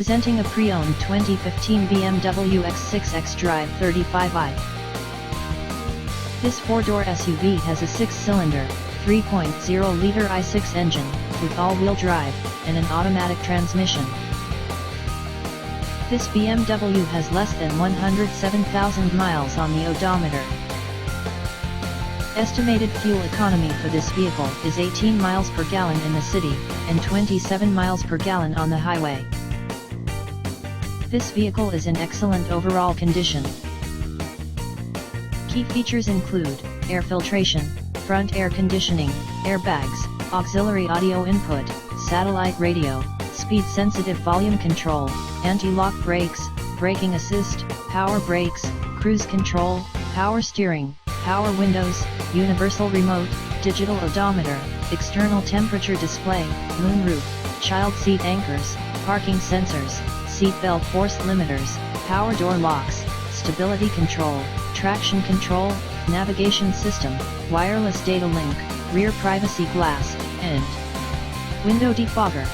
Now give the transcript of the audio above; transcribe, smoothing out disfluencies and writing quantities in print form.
Presenting a pre-owned 2015 BMW X6 xDrive35i. This four-door SUV has a six-cylinder, 3.0-liter i6 engine, with all-wheel drive, and an automatic transmission. This BMW has less than 107,000 miles on the odometer. Estimated fuel economy for this vehicle is 18 miles per gallon in the city, and 27 miles per gallon on the highway. This vehicle is in excellent overall condition. Key features include air filtration, front air conditioning, airbags, auxiliary audio input, satellite radio, speed-sensitive volume control, anti-lock brakes, braking assist, power brakes, cruise control, power steering, power windows, universal remote, digital odometer, external temperature display, moonroof, child seat anchors, parking sensors, seat belt force limiters, power door locks, stability control, traction control, navigation system, wireless data link, rear privacy glass, and window defogger.